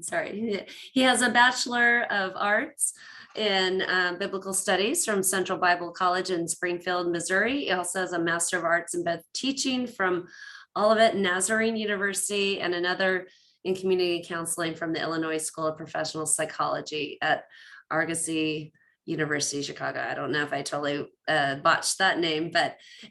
sorry. He has a Bachelor of Arts in Biblical Studies from Central Bible College in Springfield, Missouri. He also has a Master of Arts in both teaching from Olivet Nazarene University and another in community counseling from the Illinois School of Professional Psychology at Argosy University, Chicago. I don't know if I totally botched that name,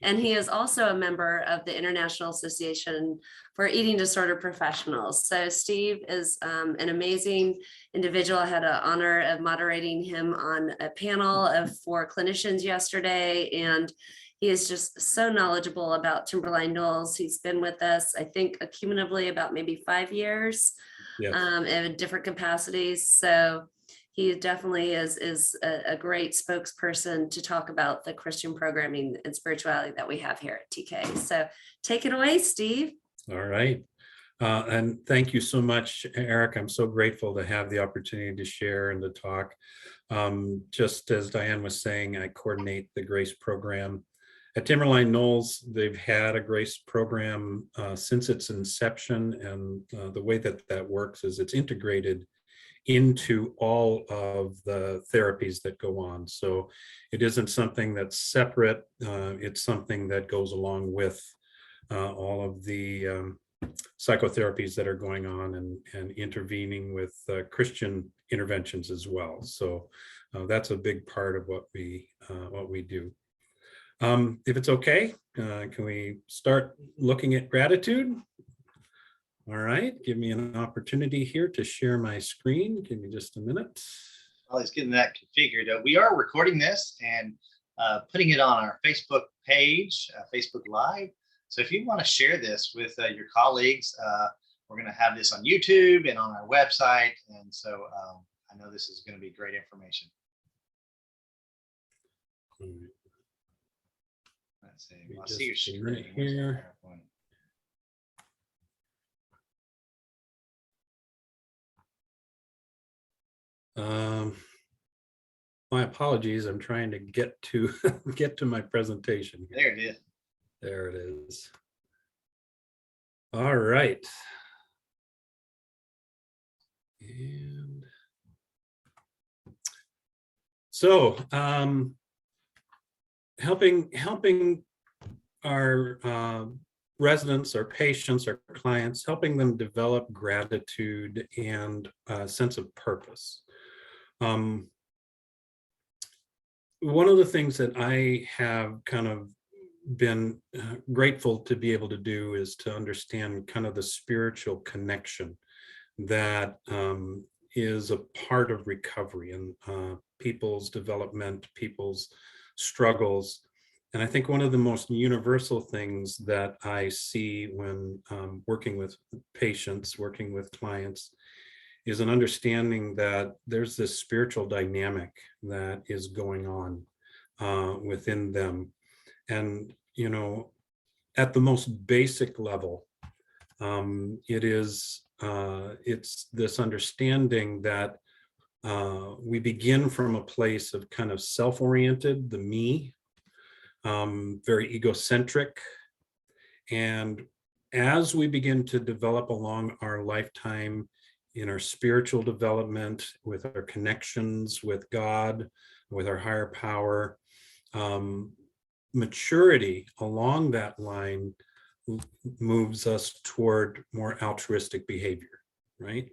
and he is also a member of the International Association for Eating Disorder Professionals. So Steve is an amazing individual. I had the honor of moderating him on a panel for clinicians yesterday, and he is just so knowledgeable about Timberline Knolls. He's been with us, I think, accumulatively about maybe 5 years, in different capacities. So he definitely is a great spokesperson to talk about the Christian programming and spirituality that we have here at TK. So take it away, Steve. All right. And thank you so much, Eric. I'm so grateful to have the opportunity to share and to talk. Just as Diane was saying, I coordinate the Grace program. At Timberline Knolls, they've had a Grace program since its inception. And the way that works is it's integrated into all of the therapies that go on. So it isn't something that's separate. It's something that goes along with all of the psychotherapies that are going on and intervening with Christian interventions as well. So that's a big part of what we do. If it's okay, can we start looking at gratitude? All right, give me an opportunity here to share my screen. Give me just a minute. While he's getting that configured, we are recording this and putting it on our Facebook page, Facebook Live. So if you want to share this with your colleagues, we're going to have this on YouTube and on our website. And so I know this is going to be great information. Let's see. I see your screen here. My apologies. I'm trying to get to my presentation. There it is. There it is. All right. And so helping our residents, our patients, our clients, helping them develop gratitude and a sense of purpose. One of the things that I have kind of been grateful to be able to do is to understand kind of the spiritual connection that is a part of recovery and people's development, people's struggles. And I think one of the most universal things that I see when working with patients, working with clients, is an understanding that there's this spiritual dynamic that is going on within them. And, you know, at the most basic level, it's this understanding that we begin from a place of kind of self-oriented, the me, very egocentric. And as we begin to develop along our lifetime in our spiritual development, with our connections with God, with our higher power, maturity along that line moves us toward more altruistic behavior, right?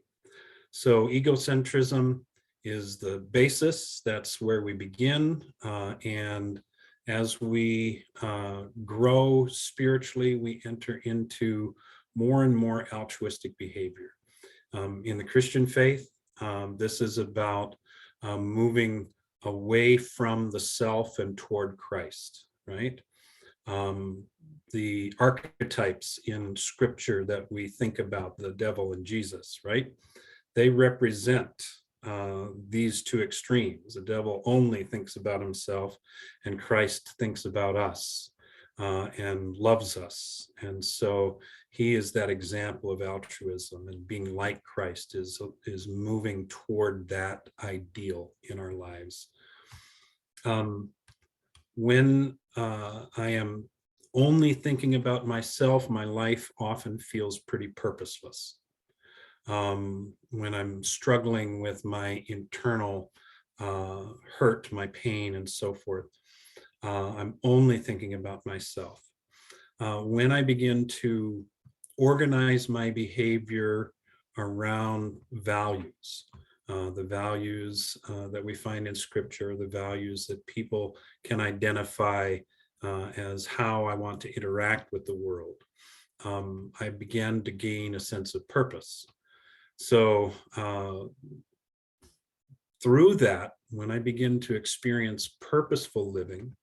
So egocentrism is the basis. That's where we begin. And as we grow spiritually, we enter into more and more altruistic behavior. In the Christian faith, this is about moving away from the self and toward Christ, right? The archetypes in scripture that we think about, the devil and Jesus, right? They represent these two extremes. The devil only thinks about himself, and Christ thinks about us and loves us. And so he is that example of altruism, and being like Christ is moving toward that ideal in our lives. When I am only thinking about myself, my life often feels pretty purposeless. when I'm struggling with my internal hurt, my pain, and so forth. I'm only thinking about myself. When I begin to organize my behavior around values, the values that we find in scripture, the values that people can identify as how I want to interact with the world, I began to gain a sense of purpose. So through that, when I begin to experience purposeful living,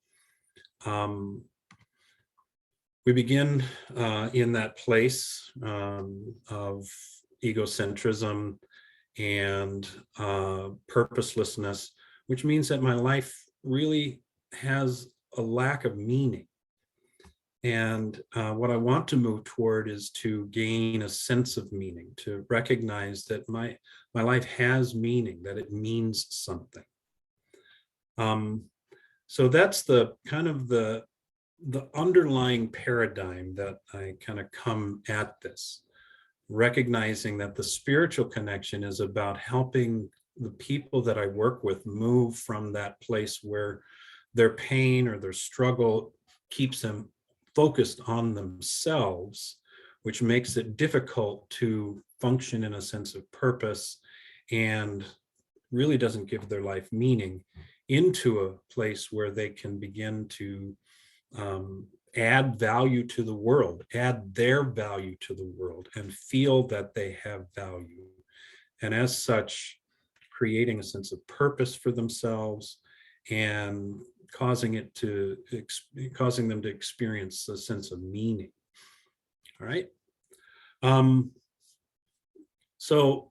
we begin in that place of egocentrism and purposelessness, which means that my life really has a lack of meaning. And what I want to move toward is to gain a sense of meaning, to recognize that my life has meaning, that it means something. So that's the kind of the underlying paradigm that I kind of come at this, recognizing that the spiritual connection is about helping the people that I work with move from that place where their pain or their struggle keeps them focused on themselves, which makes it difficult to function in a sense of purpose and really doesn't give their life meaning, into a place where they can begin to add value to the world, add their value to the world, and feel that they have value. And as such, creating a sense of purpose for themselves and causing them to experience a sense of meaning. All right. So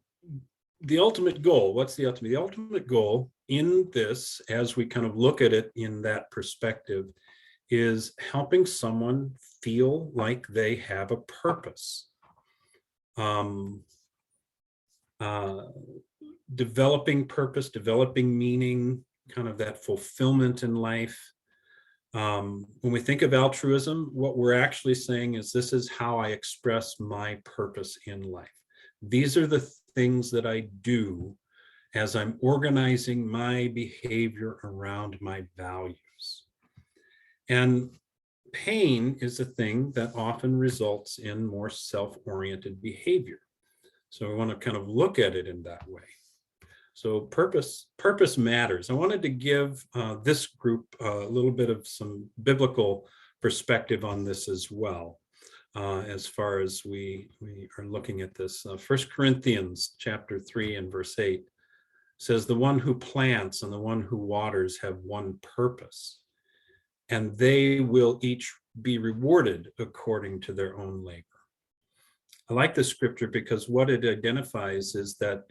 the ultimate goal, what's the ultimate? The ultimate goal in this, as we kind of look at it in that perspective, is helping someone feel like they have a purpose. Developing purpose, developing meaning, kind of that fulfillment in life. When we think of altruism, what we're actually saying is, this is how I express my purpose in life. These are the things that I do as I'm organizing my behavior around my values. And pain is a thing that often results in more self-oriented behavior. So we want to kind of look at it in that way. So purpose matters. I wanted to give this group a little bit of some biblical perspective on this as well, as far as we are looking at this. 1 Corinthians chapter 3 and verse 8 says, the one who plants and the one who waters have one purpose, and they will each be rewarded according to their own labor. I like this scripture because what it identifies is that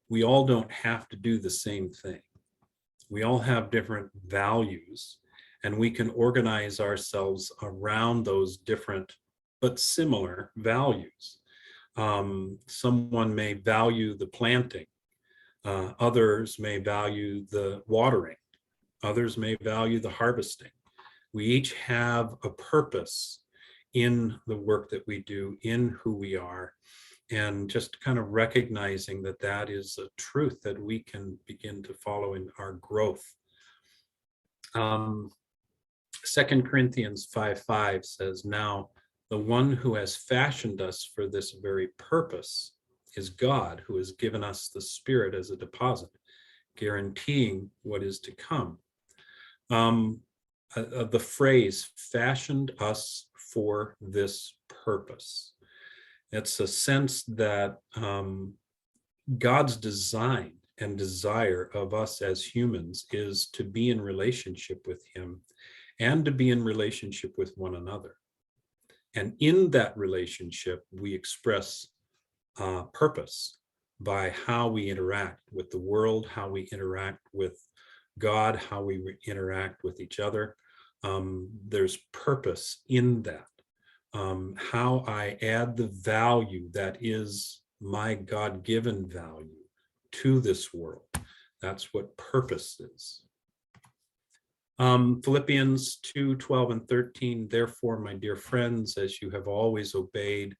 we all don't have to do the same thing. We all have different values, and we can organize ourselves around those different but similar values. Someone may value the planting. Others may value the watering. Others may value the harvesting. We each have a purpose in the work that we do, in who we are, and just kind of recognizing that that is a truth that we can begin to follow in our growth. 2 Corinthians 5:5 says, now the one who has fashioned us for this very purpose is God, who has given us the Spirit as a deposit, guaranteeing what is to come. The phrase fashioned us for this purpose. It's a sense that God's design and desire of us as humans is to be in relationship with him and to be in relationship with one another. And in that relationship, we express purpose by how we interact with the world, how we interact with God, how we interact with each other. There's purpose in that. How I add the value that is my God-given value to this world. That's what purpose is. Philippians 2:12 and 13, therefore, my dear friends, as you have always obeyed,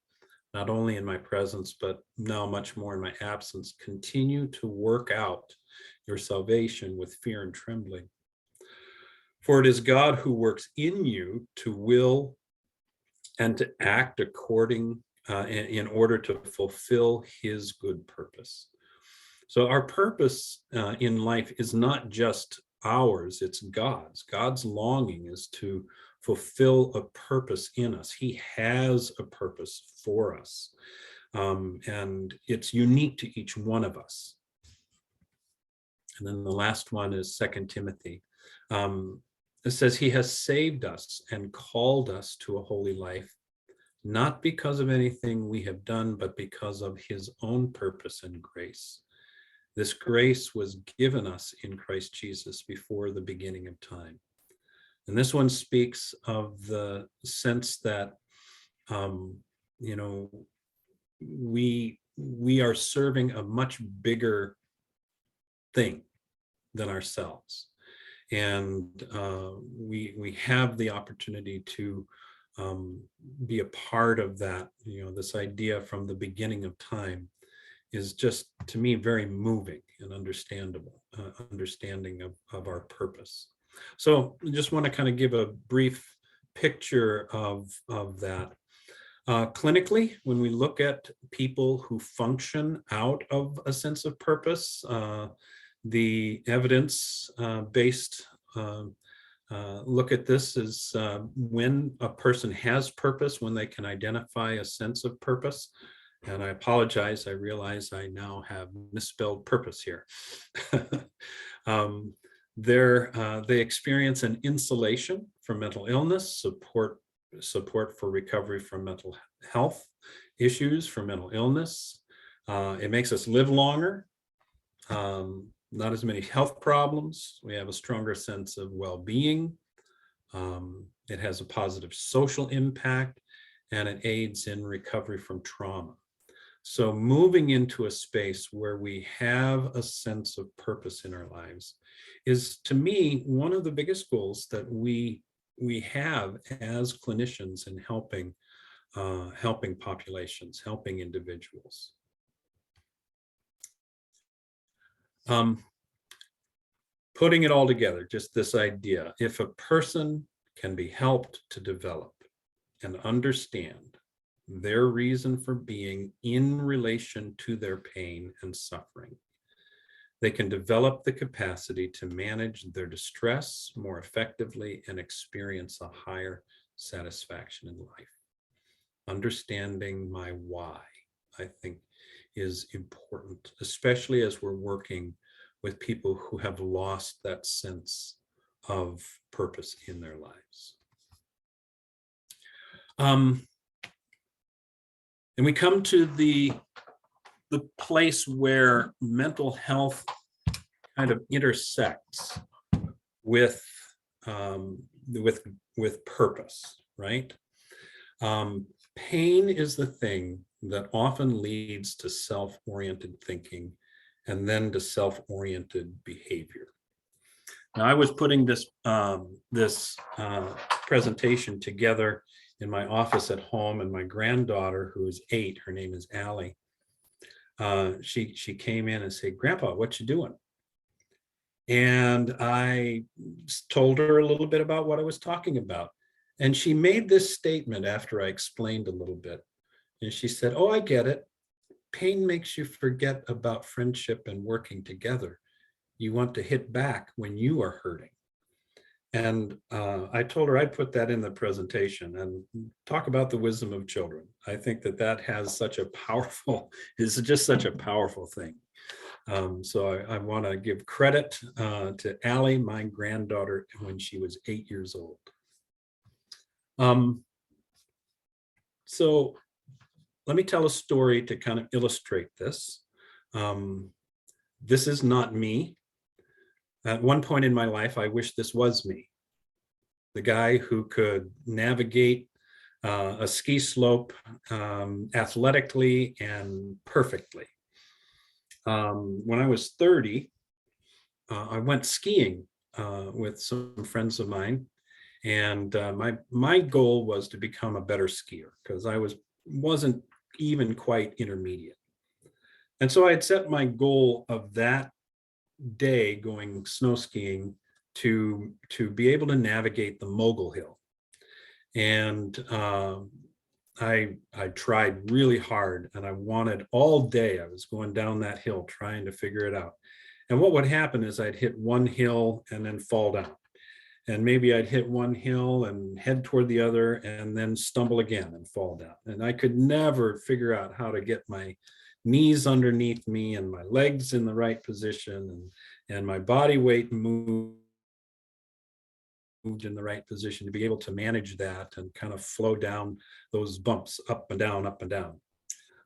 not only in my presence, but now much more in my absence. Continue to work out your salvation with fear and trembling. For it is God who works in you to will and to act according in order to fulfill his good purpose. So our purpose in life is not just ours, it's God's. God's longing is to fulfill a purpose in us. He has a purpose for us, and it's unique to each one of us. And then the last one is 2 Timothy. It says, he has saved us and called us to a holy life, not because of anything we have done, but because of his own purpose and grace. This grace was given us in Christ Jesus before the beginning of time. And this one speaks of the sense that, we are serving a much bigger thing than ourselves. And we have the opportunity to be a part of that. This idea from the beginning of time is just, to me, very moving and understandable, understanding of our purpose. So I just want to kind of give a brief picture of that. Clinically, when we look at people who function out of a sense of purpose, the evidence-based look at this is when a person has purpose, when they can identify a sense of purpose. And I apologize, I realize I now have misspelled purpose here. They experience an insulation from mental illness, support for recovery from mental health issues, from mental illness. It makes us live longer, not as many health problems. We have a stronger sense of well-being. It has a positive social impact, and it aids in recovery from trauma. So moving into a space where we have a sense of purpose in our lives is, to me, one of the biggest goals that we have as clinicians in helping populations, helping individuals. Putting it all together, just this idea, if a person can be helped to develop and understand their reason for being in relation to their pain and suffering, they can develop the capacity to manage their distress more effectively and experience a higher satisfaction in life. Understanding my why, I think, is important, especially as we're working with people who have lost that sense of purpose in their lives. And we come to the place where mental health kind of intersects with purpose, right? Pain is the thing that often leads to self-oriented thinking and then to self-oriented behavior. Now, I was putting this presentation together in my office at home, and my granddaughter, who is 8, her name is Allie, she came in and said, "Grandpa, what you doing?" And I told her a little bit about what I was talking about. And she made this statement after I explained a little bit. And she said, "Oh, I get it. Pain makes you forget about friendship and working together. You want to hit back when you are hurting." And I told her I'd put that in the presentation and talk about the wisdom of children. I think that has such a powerful, is just such a powerful thing. So I want to give credit to Allie, my granddaughter, when she was 8 years old. So let me tell a story to kind of illustrate this. This is not me. At one point in my life, I wish this was me. The guy who could navigate a ski slope athletically and perfectly. When I was 30, I went skiing with some friends of mine. And my goal was to become a better skier, because I wasn't even quite intermediate. And so I had set my goal of that day going snow skiing to be able to navigate the Mogul Hill. And I tried really hard, and I wanted all day. I was going down that hill trying to figure it out. And what would happen is I'd hit one hill and then fall down. And maybe I'd hit one hill and head toward the other and then stumble again and fall down. And I could never figure out how to get my knees underneath me and my legs in the right position and my body weight moved in the right position to be able to manage that and kind of flow down those bumps up and down, up and down.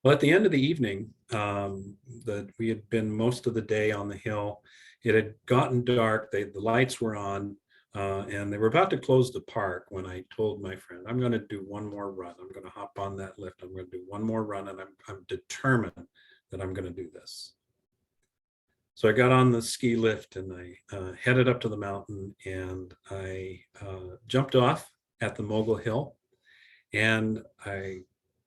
Well, at the end of the evening, we had been most of the day on the hill. It had gotten dark, the lights were on, and they were about to close the park when I told my friend, I'm going to do one more run. I'm going to hop on that lift. I'm going to do one more run, and I'm determined that I'm going to do this. So I got on the ski lift and I headed up to the mountain, and I jumped off at the Mogul Hill, and I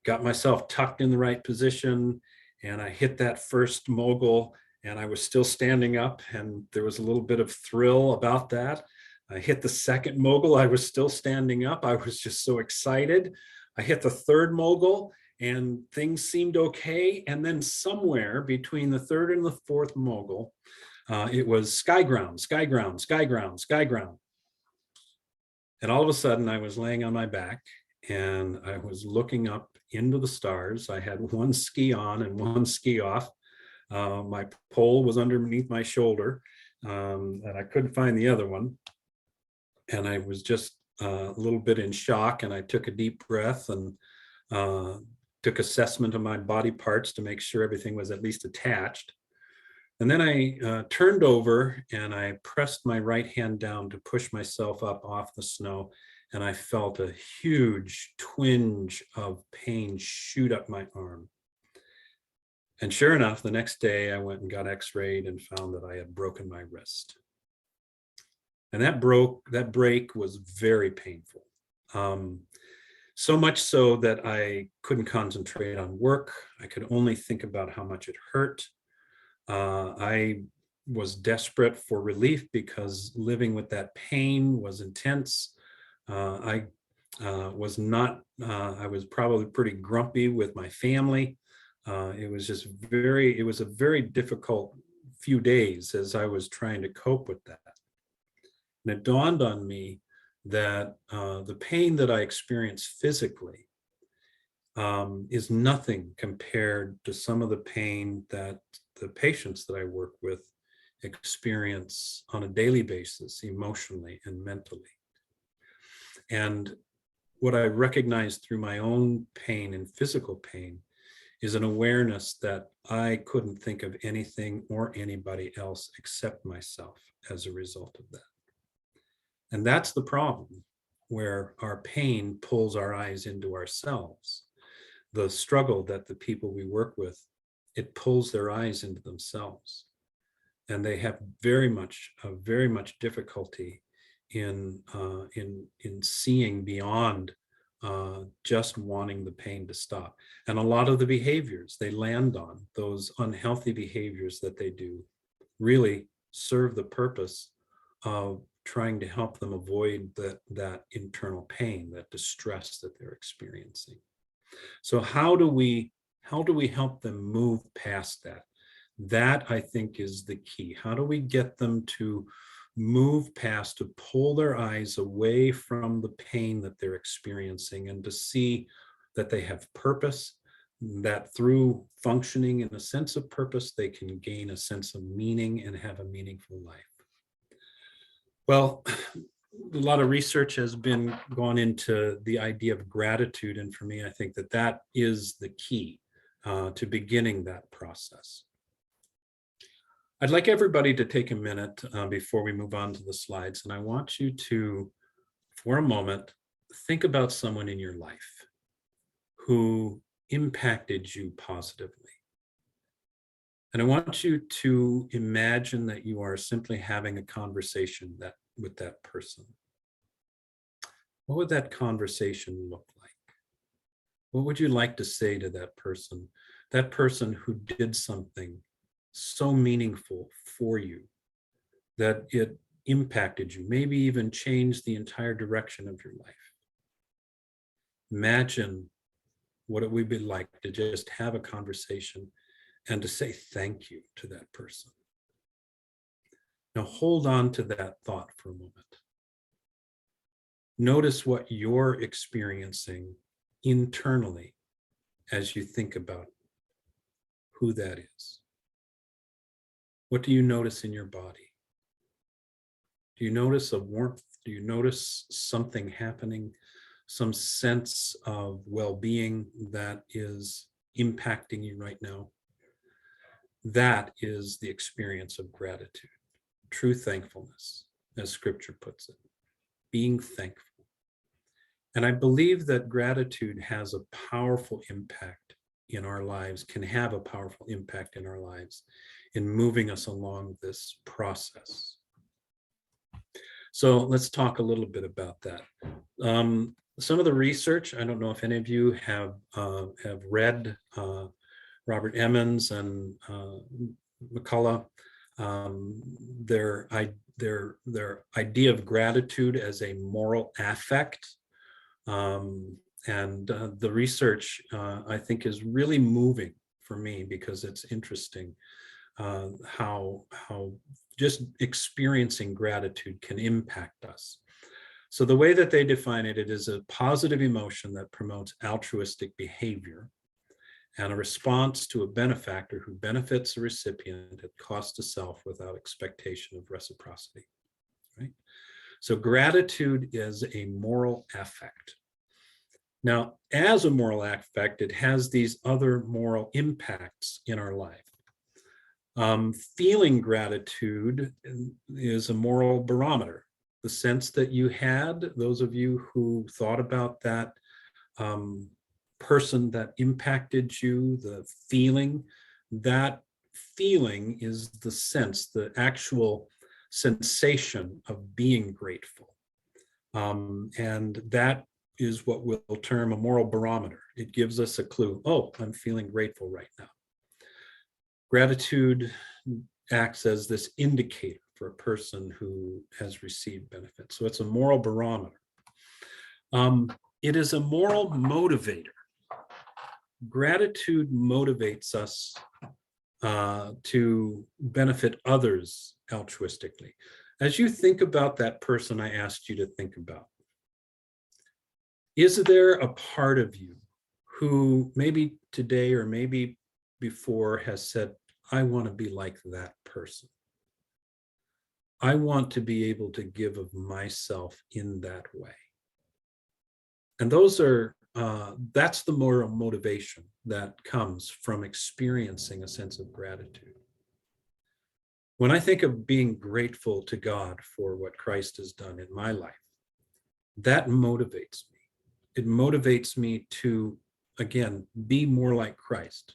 got myself tucked in the right position, and I hit that first mogul, and I was still standing up, and there was a little bit of thrill about that. I hit the second mogul, I was still standing up. I was just so excited. I hit the third mogul, and things seemed okay. And then somewhere between the third and the fourth mogul, it was sky ground, sky ground, sky ground, sky ground. And all of a sudden I was laying on my back, and I was looking up into the stars. I had one ski on and one ski off. My pole was underneath my shoulder, and I couldn't find the other one. And I was just a little bit in shock, and I took a deep breath and took assessment of my body parts to make sure everything was at least attached. And then I turned over and I pressed my right hand down to push myself up off the snow. And I felt a huge twinge of pain shoot up my arm. And sure enough, the next day I went and got x-rayed and found that I had broken my wrist. And that break was very painful. So much so that I couldn't concentrate on work. I could only think about how much it hurt. I was desperate for relief because living with that pain was intense. I was probably pretty grumpy with my family. It was a very difficult few days as I was trying to cope with that. And it dawned on me that the pain that I experience physically is nothing compared to some of the pain that the patients that I work with experience on a daily basis, emotionally and mentally. And what I recognized through my own pain and physical pain is an awareness that I couldn't think of anything or anybody else except myself as a result of that. And that's the problem, where our pain pulls our eyes into ourselves. The struggle that the people we work with, it pulls their eyes into themselves. And they have very much difficulty in seeing beyond just wanting the pain to stop. And a lot of the behaviors they land on, those unhealthy behaviors that they do, really serve the purpose of trying to help them avoid that internal pain, that distress that they're experiencing. So how do we help them move past that? That, I think, is the key. How do we get them to move past, to pull their eyes away from the pain that they're experiencing and to see that they have purpose, that through functioning in a sense of purpose, they can gain a sense of meaning and have a meaningful life? Well, a lot of research has been gone into the idea of gratitude. And for me, I think that is the key to beginning that process. I'd like everybody to take a minute before we move on to the slides. And I want you to, for a moment, think about someone in your life who impacted you positively. And I want you to imagine that you are simply having a conversation with that person. What would that conversation look like? What would you like to say to that person who did something so meaningful for you that it impacted you, maybe even changed the entire direction of your life? Imagine what it would be like to just have a conversation and to say thank you to that person. Now hold on to that thought for a moment. Notice what you're experiencing internally as you think about who that is. What do you notice in your body? Do you notice a warmth? Do you notice something happening? Some sense of well-being that is impacting you right now? That is the experience of gratitude, true thankfulness, as scripture puts it, being thankful. And I believe that gratitude has a powerful impact in our lives, can have a powerful impact in our lives in moving us along this process. So let's talk a little bit about that. Some of the research, I don't know if any of you have read Robert Emmons and McCullough, their idea of gratitude as a moral affect. The research, I think, is really moving for me because it's interesting how just experiencing gratitude can impact us. So the way that they define it, it is a positive emotion that promotes altruistic behavior and a response to a benefactor who benefits the recipient at cost to self without expectation of reciprocity, right? So gratitude is a moral affect. Now, as a moral affect, it has these other moral impacts in our life. Feeling gratitude is a moral barometer. The sense that you had, those of you who thought about that person that impacted you, the feeling, that feeling is the sense, the actual sensation of being grateful. And that is what we'll term a moral barometer. It gives us a clue. Oh, I'm feeling grateful right now. Gratitude acts as this indicator for a person who has received benefits. So it's a moral barometer. It is a moral motivator. Gratitude motivates us to benefit others altruistically. As you think about that person I asked you to think about, is there a part of you who maybe today or maybe before has said, I want to be like that person. I want to be able to give of myself in that way. And those are, that's the moral motivation that comes from experiencing a sense of gratitude. When I think of being grateful to God for what Christ has done in my life, that motivates me. It motivates me to, again, be more like Christ.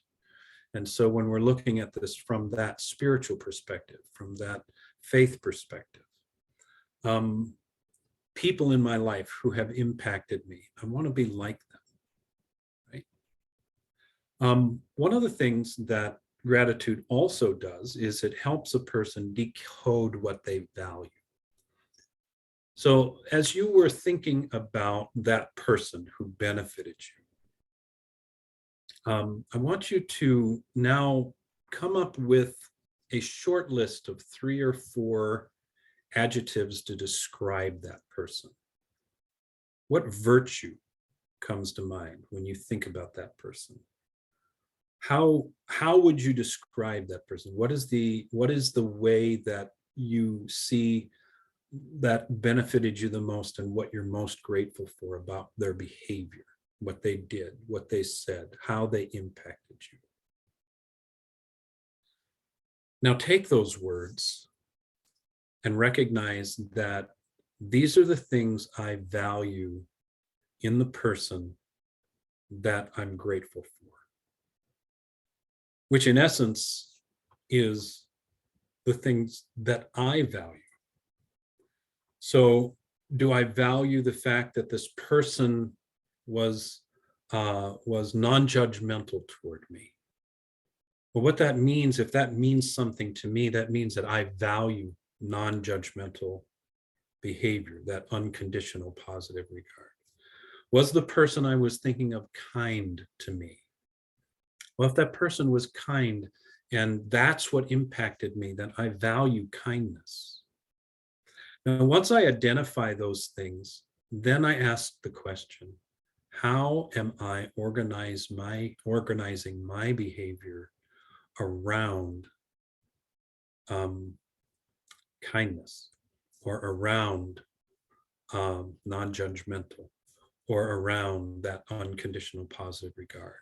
And so when we're looking at this from that spiritual perspective, from that faith perspective, people in my life who have impacted me, I want to be like them, right? One of the things that gratitude also does is it helps a person decode what they value. So as you were thinking about that person who benefited you, I want you to now come up with a short list of 3 or 4 adjectives to describe that person. What virtue comes to mind when you think about that person? How would you describe that person? What is the way that you see that benefited you the most and what you're most grateful for about their behavior, what they did, what they said, how they impacted you? Now take those words and recognize that these are the things I value in the person that I'm grateful for, which in essence is the things that I value. So do I value the fact that this person was was non-judgmental toward me. Well, what that means, if that means something to me, that means that I value non-judgmental behavior, that unconditional positive regard. Was the person I was thinking of kind to me? Well, if that person was kind and that's what impacted me, then I value kindness. Now, once I identify those things, then I ask the question, how am I organizing my behavior around kindness, or around non-judgmental, or around that unconditional positive regard,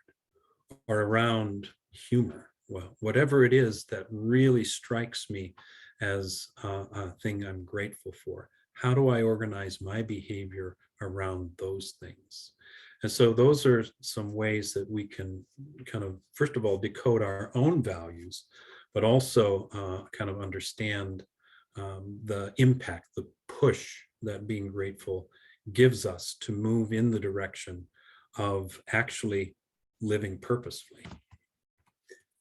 or around humor? Well, whatever it is that really strikes me as a thing I'm grateful for, how do I organize my behavior around those things? And so those are some ways that we can kind of, first of all, decode our own values, but also kind of understand the impact, the push that being grateful gives us to move in the direction of actually living purposefully.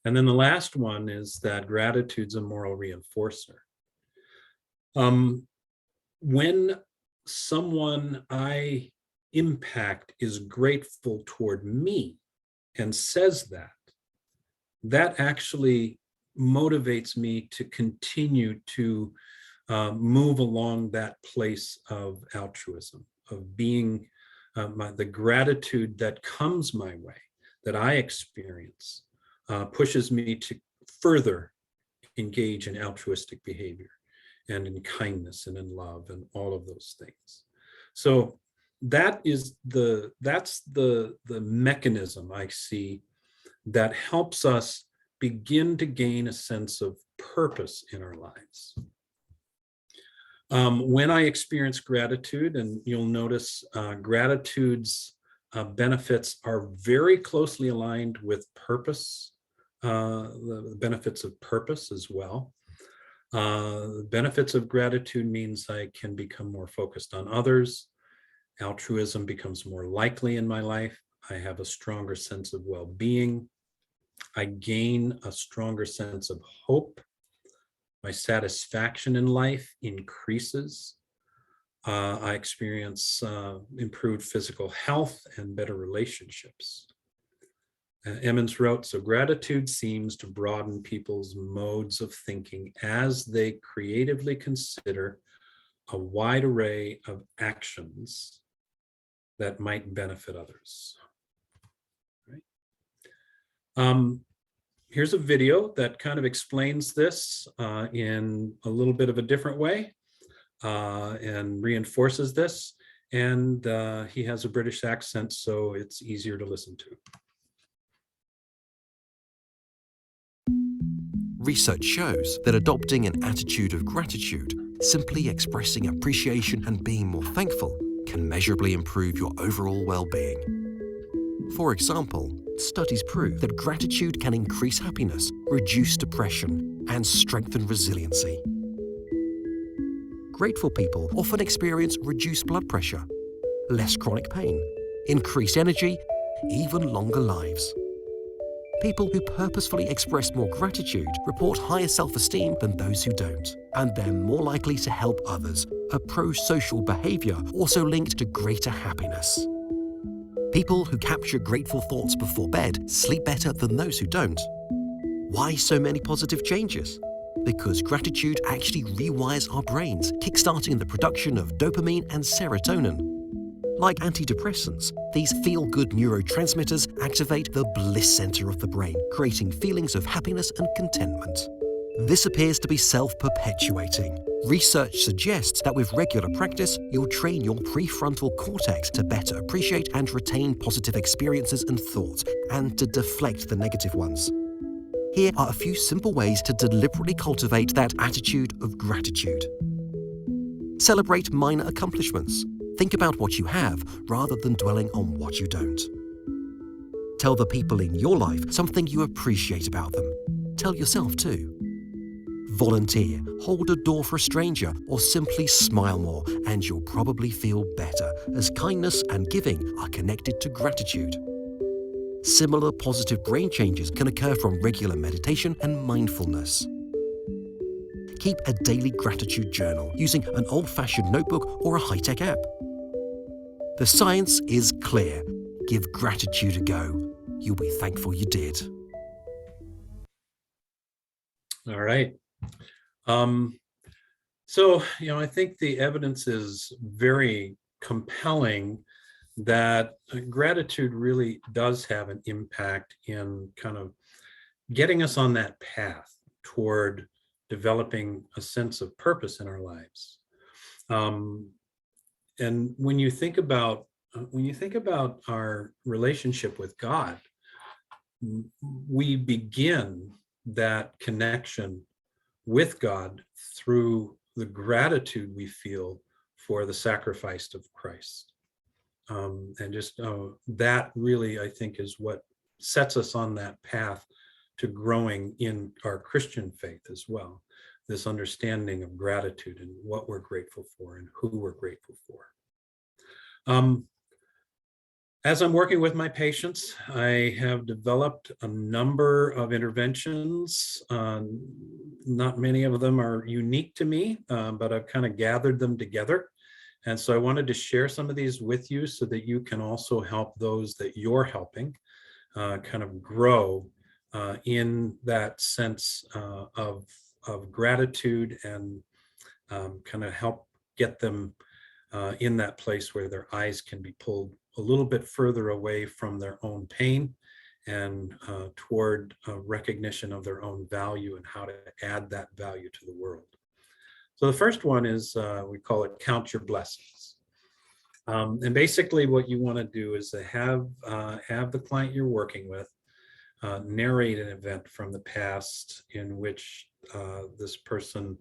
And then the last one is that gratitude's a moral reinforcer. When someone I impact is grateful toward me and says that, that actually motivates me to continue to move along that place of altruism, of being the gratitude that comes my way, that I experience, pushes me to further engage in altruistic behavior and in kindness and in love and all of those things. So that's the mechanism I see that helps us begin to gain a sense of purpose in our lives. When I experience gratitude, and you'll notice gratitude's benefits are very closely aligned with purpose, the benefits of purpose as well. The benefits of gratitude means I can become more focused on others. Altruism becomes more likely in my life. I have a stronger sense of well-being. I gain a stronger sense of hope. My satisfaction in life increases. I experience improved physical health and better relationships. Emmons wrote, so gratitude seems to broaden people's modes of thinking as they creatively consider a wide array of actions that might benefit others. Right. Here's a video that kind of explains this in a little bit of a different way and reinforces this. And he has a British accent, so it's easier to listen to. Research shows that adopting an attitude of gratitude, simply expressing appreciation and being more thankful, can measurably improve your overall well-being. For example, studies prove that gratitude can increase happiness, reduce depression, and strengthen resiliency. Grateful people often experience reduced blood pressure, less chronic pain, increased energy, even longer lives. People who purposefully express more gratitude report higher self-esteem than those who don't, and they're more likely to help others, a pro-social behavior also linked to greater happiness. People who capture grateful thoughts before bed sleep better than those who don't. Why so many positive changes? Because gratitude actually rewires our brains, kickstarting the production of dopamine and serotonin. Like antidepressants, these feel-good neurotransmitters activate the bliss center of the brain, creating feelings of happiness and contentment. This appears to be self-perpetuating. Research suggests that with regular practice, you'll train your prefrontal cortex to better appreciate and retain positive experiences and thoughts, and to deflect the negative ones. Here are a few simple ways to deliberately cultivate that attitude of gratitude. Celebrate minor accomplishments. Think about what you have rather than dwelling on what you don't. Tell the people in your life something you appreciate about them. Tell yourself too. Volunteer, hold a door for a stranger, or simply smile more, and you'll probably feel better, as kindness and giving are connected to gratitude. Similar positive brain changes can occur from regular meditation and mindfulness. Keep a daily gratitude journal using an old-fashioned notebook or a high-tech app. The science is clear. Give gratitude a go. You'll be thankful you did. All right. So, I think the evidence is very compelling that gratitude really does have an impact in kind of getting us on that path toward developing a sense of purpose in our lives. And when you think about our relationship with God, we begin that connection with God through the gratitude we feel for the sacrifice of Christ. And just that really, I think, is what sets us on that path to growing in our Christian faith as well. This understanding of gratitude and what we're grateful for and who we're grateful for. As I'm working with my patients, I have developed a number of interventions. Not many of them are unique to me, but I've kind of gathered them together. And so I wanted to share some of these with you so that you can also help those that you're helping kind of grow in that sense of gratitude and kind of help get them in that place where their eyes can be pulled a little bit further away from their own pain and toward a recognition of their own value and how to add that value to the world. So the first one is, we call it count your blessings. And basically what you want to do is to have the client you're working with narrate an event from the past in which this person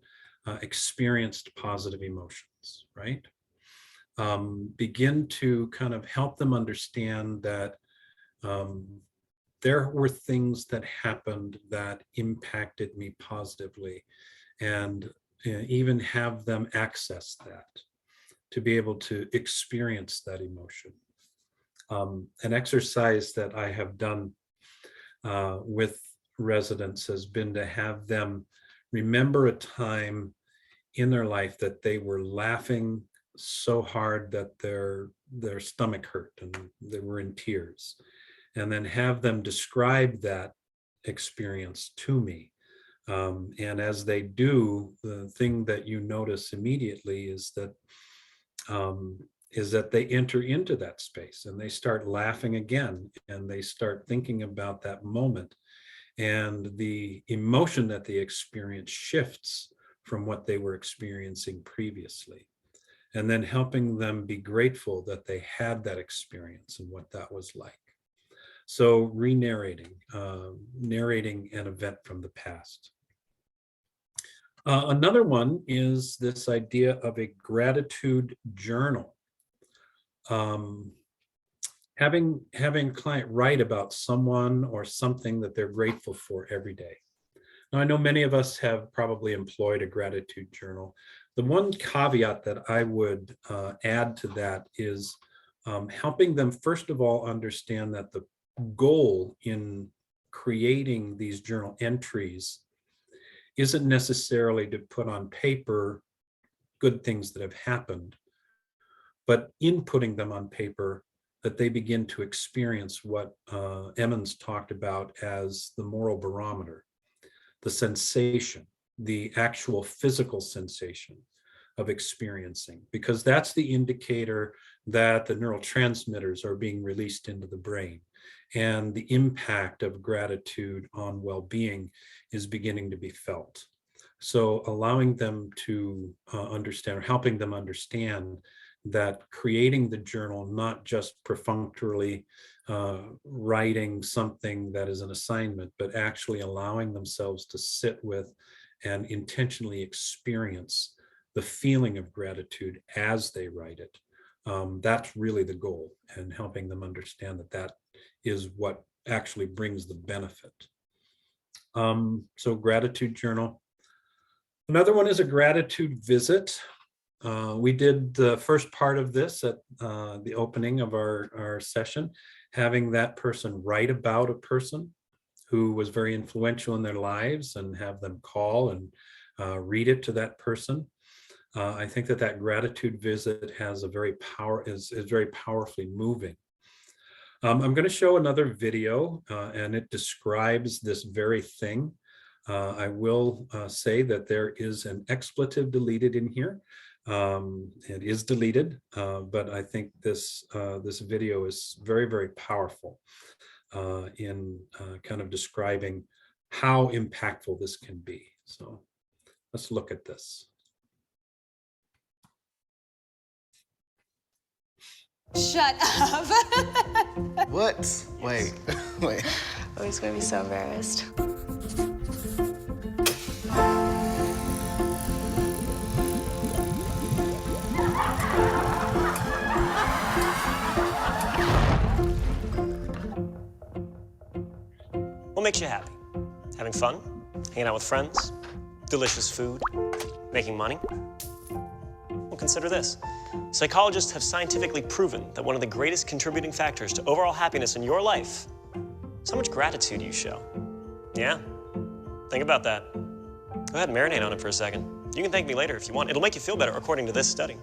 experienced positive emotions, right? Begin to kind of help them understand that there were things that happened that impacted me positively, and even have them access that to be able to experience that emotion. An exercise that I have done with residents has been to have them remember a time in their life that they were laughing so hard that their stomach hurt and they were in tears, and then have them describe that experience to me. And as they do, the thing that you notice immediately is that they enter into that space and they start laughing again, and they start thinking about that moment, and the emotion that they experience shifts from what they were experiencing previously. And then helping them be grateful that they had that experience and what that was like. So re-narrating, narrating an event from the past. Another one is this idea of a gratitude journal. Having client write about someone or something that they're grateful for every day. Now, I know many of us have probably employed a gratitude journal. The one caveat that I would add to that is helping them, first of all, understand that the goal in creating these journal entries isn't necessarily to put on paper good things that have happened, but in putting them on paper, that they begin to experience what Emmons talked about as the moral barometer, the sensation, the actual physical sensation of experiencing, because that's the indicator that the neurotransmitters are being released into the brain, and the impact of gratitude on well-being is beginning to be felt. So allowing them to understand, or helping them understand that creating the journal, not just perfunctorily writing something that is an assignment, but actually allowing themselves to sit with and intentionally experience the feeling of gratitude as they write it. That's really the goal, and helping them understand that that is what actually brings the benefit. So gratitude journal. Another one is a gratitude visit. We did the first part of this at the opening of our session, having that person write about a person who was very influential in their lives and have them call and read it to that person. I think that gratitude visit has a is very powerfully moving. I'm going to show another video and it describes this very thing. I will say that there is an expletive deleted in here. It is deleted, but I think this video is very, very powerful in kind of describing how impactful this can be. So let's look at this. Shut up. What? Wait. Oh, he's gonna be so embarrassed. What makes you happy? Having fun? Hanging out with friends? Delicious food? Making money? Well, consider this. Psychologists have scientifically proven that one of the greatest contributing factors to overall happiness in your life is how much gratitude you show. Yeah? Think about that. Go ahead and marinate on it for a second. You can thank me later if you want. It'll make you feel better according to this study.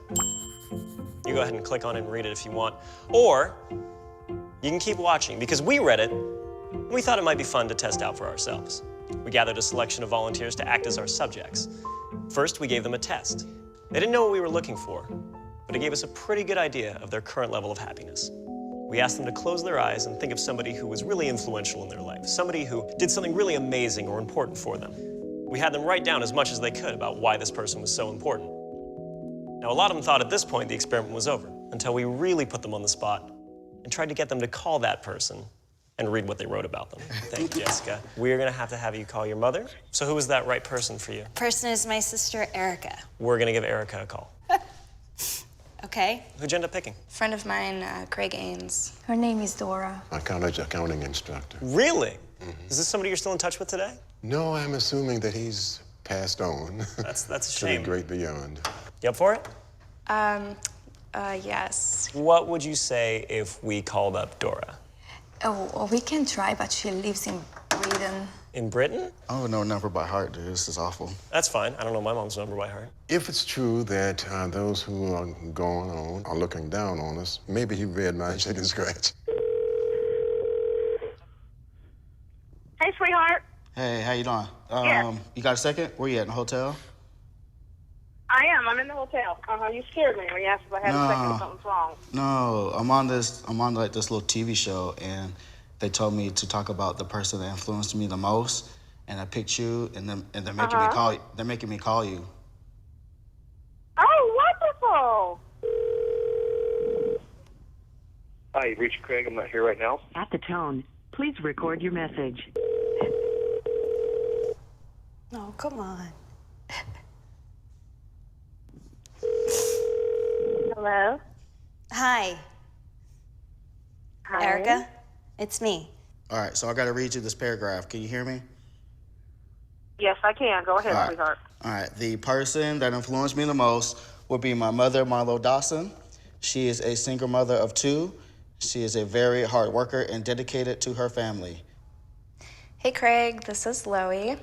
You go ahead and click on it and read it if you want. Or you can keep watching because we read it and we thought it might be fun to test out for ourselves. We gathered a selection of volunteers to act as our subjects. First, we gave them a test. They didn't know what we were looking for, but it gave us a pretty good idea of their current level of happiness. We asked them to close their eyes and think of somebody who was really influential in their life, somebody who did something really amazing or important for them. We had them write down as much as they could about why this person was so important. Now, a lot of them thought at this point the experiment was over, until we really put them on the spot and tried to get them to call that person and read what they wrote about them. Thank you, Jessica. We're gonna have you call your mother. So who is that right person for you? Person is my sister, Erica. We're gonna give Erica a call. Okay. Who'd you end up picking? Friend of mine, Craig Ayles. Her name is Dora. My college accounting instructor. Really? Is this somebody you're still in touch with today? No, I'm assuming that he's passed on. That's a to shame. the great beyond. You up for it? Yes. What would you say if we called up Dora? Oh, well, we can try, but she lives in Britain. In Britain? I don't know number by heart, dude. This is awful. That's fine. I don't know my mom's number by heart. If it's true that those who are going on are looking down on us, maybe he read my chicken scratch. Hey, sweetheart. Hey, how you doing? Yeah. You got a second? Where you at, in the hotel? I am. I'm in the hotel. You scared me when you asked if I had a second or something's wrong. No, I'm on like this little TV show, and they told me to talk about the person that influenced me the most, and I picked you, and they're making me call. They're making me call you. Oh, wonderful! Hi, you've reached Craig. I'm not here right now. At the tone, please record your message. Oh, come on. Hello? Hi. Hi. Erica, it's me. All right, so I got to read you this paragraph. Can you hear me? Yes, I can. Go ahead, sweetheart. All right, the person that influenced me the most would be my mother, Marlo Dawson. She is a single mother of 2. She is a very hard worker and dedicated to her family. Hey, Craig, this is Loie.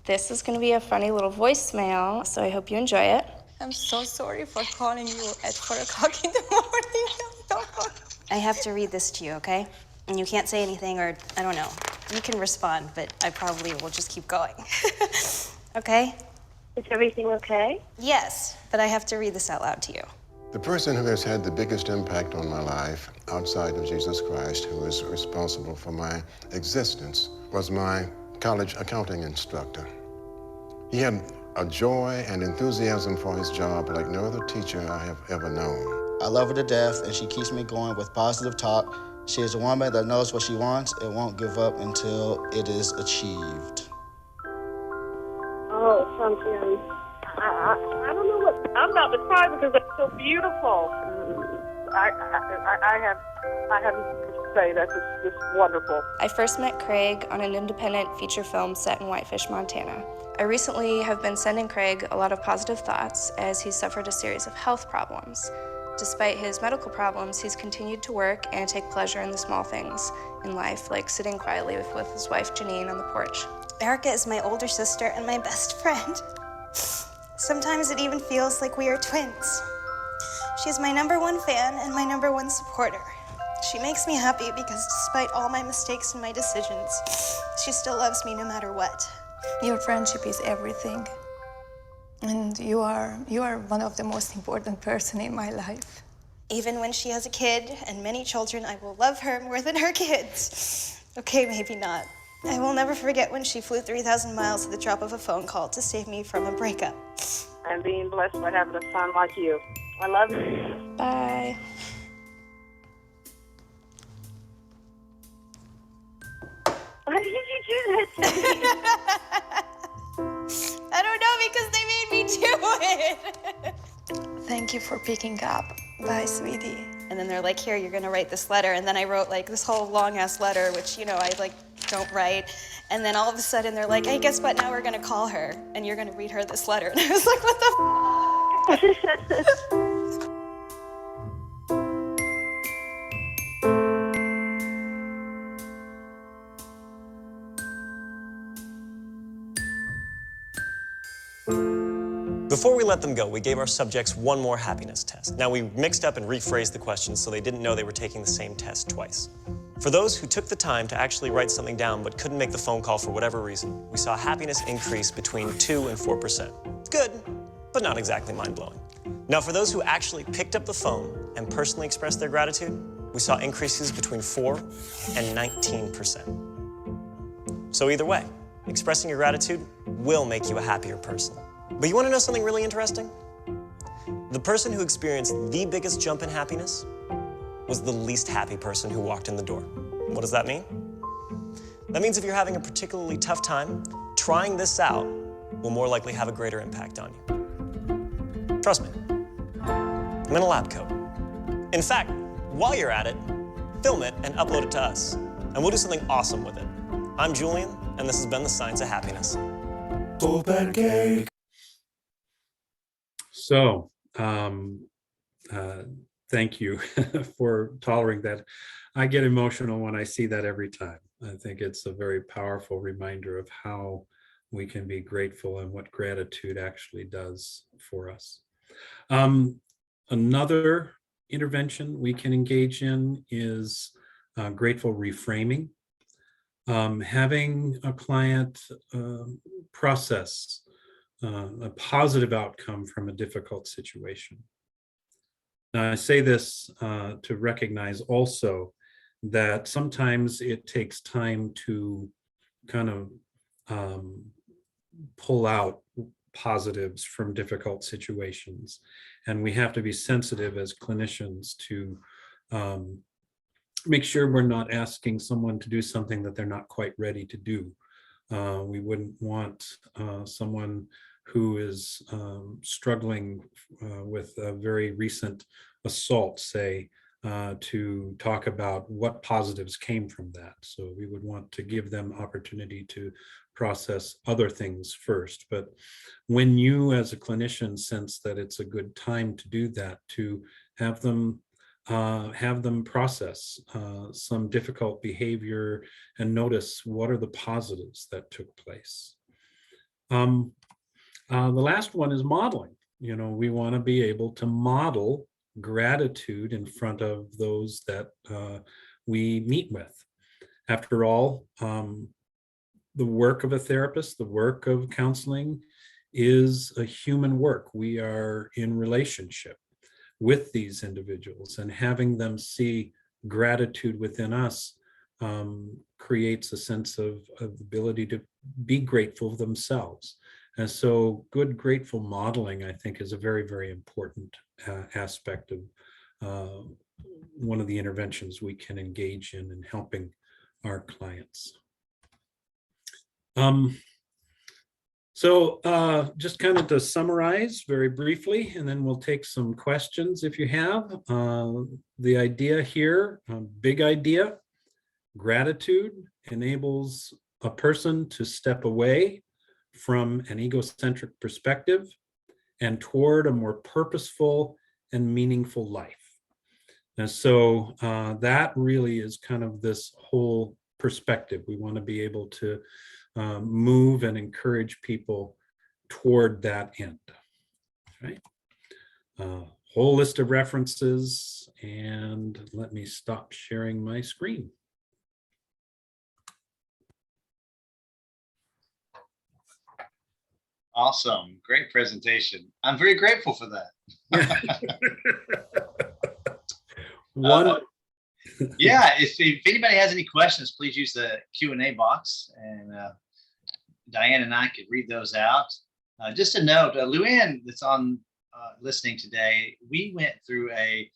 This is going to be a funny little voicemail, so I hope you enjoy it. I'm so sorry for calling you at 4 o'clock in the morning. I have to read this to you, okay? And you can't say anything, or I don't know. You can respond, but I probably will just keep going. Okay? Is everything okay? Yes, but I have to read this out loud to you. The person who has had the biggest impact on my life outside of Jesus Christ, who is responsible for my existence, was my college accounting instructor. He had a joy and enthusiasm for his job like no other teacher I have ever known. I love her to death, and she keeps me going with positive talk. She is a woman that knows what she wants and won't give up until it is achieved. Oh, something. I don't know what. I'm about to cry because it's so beautiful. I have to say that's just wonderful. I first met Craig on an independent feature film set in Whitefish, Montana. I recently have been sending Craig a lot of positive thoughts as he suffered a series of health problems. Despite his medical problems, he's continued to work and take pleasure in the small things in life, like sitting quietly with his wife, Janine, on the porch. Erica is my older sister and my best friend. Sometimes it even feels like we are twins. She's my #1 fan and my #1 supporter. She makes me happy because despite all my mistakes and my decisions, she still loves me no matter what. Your friendship is everything. And you are one of the most important person in my life. Even when she has a kid and many children, I will love her more than her kids. Okay, maybe not. I will never forget when she flew 3,000 miles at the drop of a phone call to save me from a breakup. I'm being blessed by having a son like you. I love you. Bye. Why did you do that to me? I don't know, because they made me do it. Thank you for picking up. Bye, sweetie. And then they're like, here, you're gonna write this letter. And then I wrote like this whole long ass letter, which, you know, I like don't write. And then all of a sudden they're like, hey, guess what? Now we're gonna call her and you're gonna read her this letter. And I was like, what the f? Before we let them go, we gave our subjects one more happiness test. Now, we mixed up and rephrased the questions so they didn't know they were taking the same test twice. For those who took the time to actually write something down but couldn't make the phone call for whatever reason, we saw happiness increase between 2 and 4%. It's good, but not exactly mind-blowing. Now, for those who actually picked up the phone and personally expressed their gratitude, we saw increases between 4 and 19%. So either way, expressing your gratitude will make you a happier person. But you want to know something really interesting? The person who experienced the biggest jump in happiness was the least happy person who walked in the door. What does that mean? That means if you're having a particularly tough time, trying this out will more likely have a greater impact on you. Trust me, I'm in a lab coat. In fact, while you're at it, film it and upload it to us, and we'll do something awesome with it. I'm Julian, and this has been The Science of Happiness. So, thank you for tolerating that. I get emotional when I see that every time. I think it's a very powerful reminder of how we can be grateful and what gratitude actually does for us. Another intervention we can engage in is grateful reframing. Having a client process a positive outcome from a difficult situation. Now, I say this to recognize also that sometimes it takes time to kind of pull out positives from difficult situations. And we have to be sensitive as clinicians to make sure we're not asking someone to do something that they're not quite ready to do. We wouldn't want someone who is struggling with a very recent assault, say, to talk about what positives came from that. So we would want to give them opportunity to process other things first. But when you as a clinician sense that it's a good time to do that, to have them process some difficult behavior and notice what are the positives that took place. The last one is modeling. You know, we want to be able to model gratitude in front of those that we meet with. After all, the work of a therapist, the work of counseling is a human work. We are in relationship with these individuals, and having them see gratitude within us creates a sense of ability to be grateful themselves. And so good, grateful modeling, I think, is a very, very important aspect of one of the interventions we can engage in helping our clients. So just kind of to summarize very briefly, and then we'll take some questions if you have. The idea here, big idea, gratitude enables a person to step away from an egocentric perspective and toward a more purposeful and meaningful life. And so that really is kind of this whole perspective. We want to be able to move and encourage people toward that end, right? Whole list of references, and let me stop sharing my screen. Awesome. Great presentation. I'm very grateful for that. Yeah, if anybody has any questions, please use the Q&A box, and Diane and I could read those out. Just a note, Luann that's on listening today, we went through a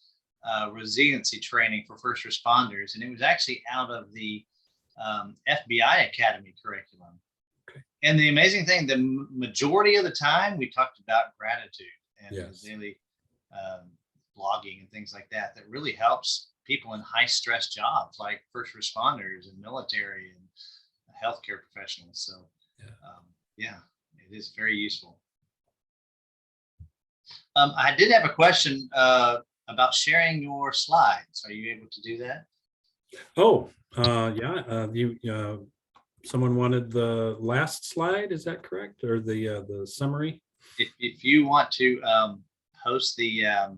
resiliency training for first responders, and it was actually out of the FBI Academy curriculum. Okay. And the amazing thing, the majority of the time we talked about gratitude and daily blogging and things like that, that really helps people in high stress jobs like first responders and military and healthcare professionals. So yeah, it is very useful. I did have a question about sharing your slides. Are you able to do that? Oh, yeah. Someone wanted the last slide. Is that correct? Or the summary? If you want to post the a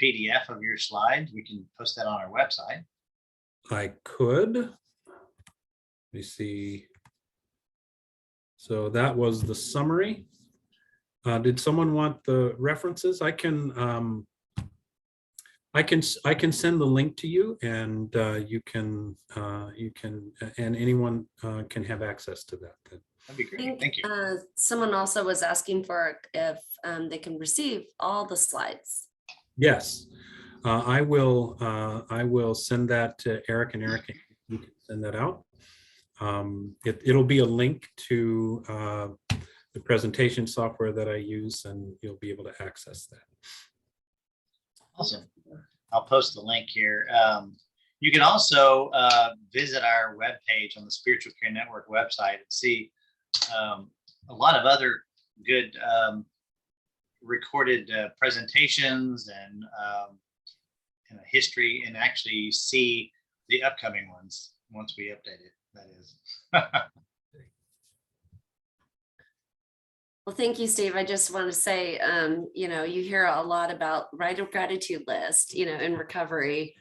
PDF of your slides, we can post that on our website. I could. Let me see. So that was the summary. Did someone want the references? I can send the link to you, and you can and anyone can have access to that. That'd be great. Thank you. Someone also was asking for if they can receive all the slides. Yes, I will send that to Eric, and Eric, you can send that out. It'll be a link to the presentation software that I use, and you'll be able to access that. Awesome. I'll post the link here. You can also visit our webpage on the Spiritual Care Network website and see a lot of other good recorded presentations and history, and actually see the upcoming ones once we update it, that is. Well, thank you, Steve. I just want to say, you hear a lot about write a gratitude list, in recovery.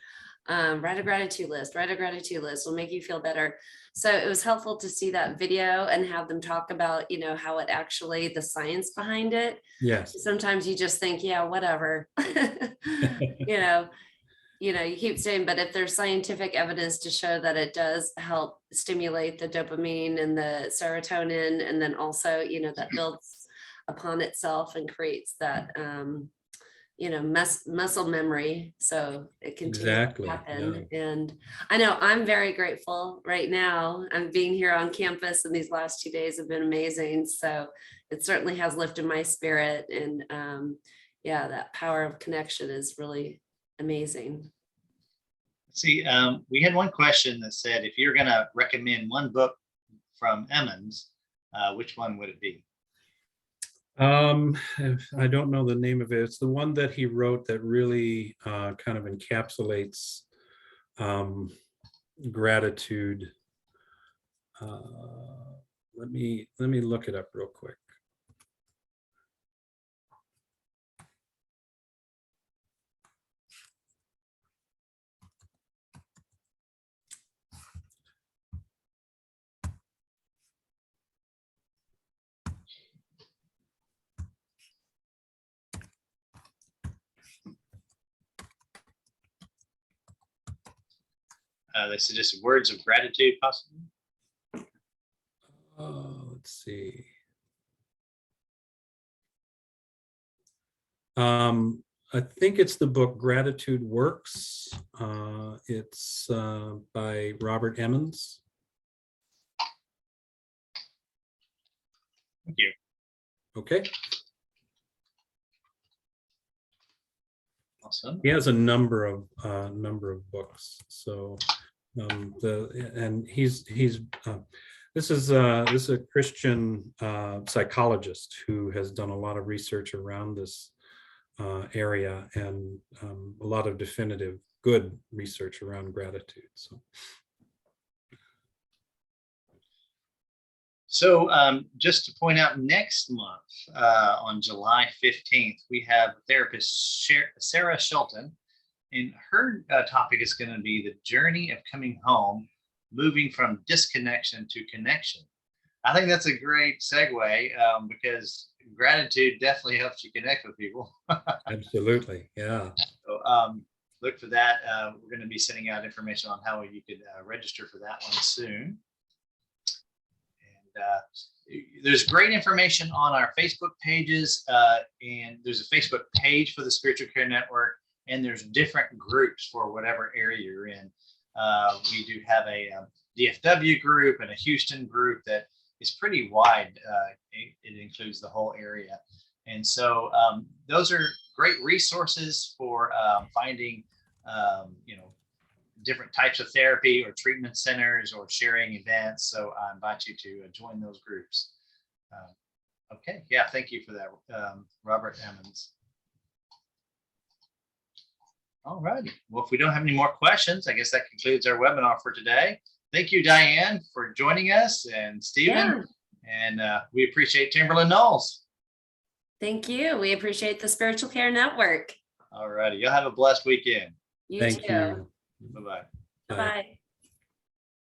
Write a gratitude list will make you feel better. So it was helpful to see that video and have them talk about, how it actually, the science behind it. Yes. Sometimes you just think, yeah, whatever, you keep saying, but if there's scientific evidence to show that it does help stimulate the dopamine and the serotonin, and then also, that builds upon itself and creates that, muscle memory, so it continues to happen. Yeah. And I know I'm very grateful right now. I'm being here on campus, and these last 2 days have been amazing. So it certainly has lifted my spirit, and that power of connection is really amazing. See, we had one question that said, if you're going to recommend one book from Emmons, which one would it be? I don't know the name of it. It's the one that he wrote that really kind of encapsulates gratitude. Let me look it up real quick. They suggested Words of Gratitude, possibly. Let's see. I think it's the book Gratitude Works. It's by Robert Emmons. Thank you. Okay. Awesome. He has a number of books. So this is a Christian psychologist who has done a lot of research around this area, and a lot of definitive good research around gratitude. So just to point out, next month on July 15th, we have therapist Sarah Shelton, and her topic is going to be the journey of coming home, moving from disconnection to connection. I think that's a great segue because gratitude definitely helps you connect with people. Absolutely, yeah. So look for that. We're going to be sending out information on how you could register for that one soon. There's great information on our Facebook pages, and there's a Facebook page for the Spiritual Care Network, and there's different groups for whatever area you're in. We do have a DFW group and a Houston group that is pretty wide. It includes the whole area. And so those are great resources for finding, different types of therapy or treatment centers or sharing events. So I invite you to join those groups. Okay, yeah, thank you for that, Robert Emmons. All righty. Well, if we don't have any more questions, I guess that concludes our webinar for today. Thank you, Diane, for joining us, and Stephen. Yeah. And we appreciate Timberline Knolls. Thank you. We appreciate the Spiritual Care Network. All righty. You'll have a blessed weekend. Thank you. Bye-bye. Bye-bye.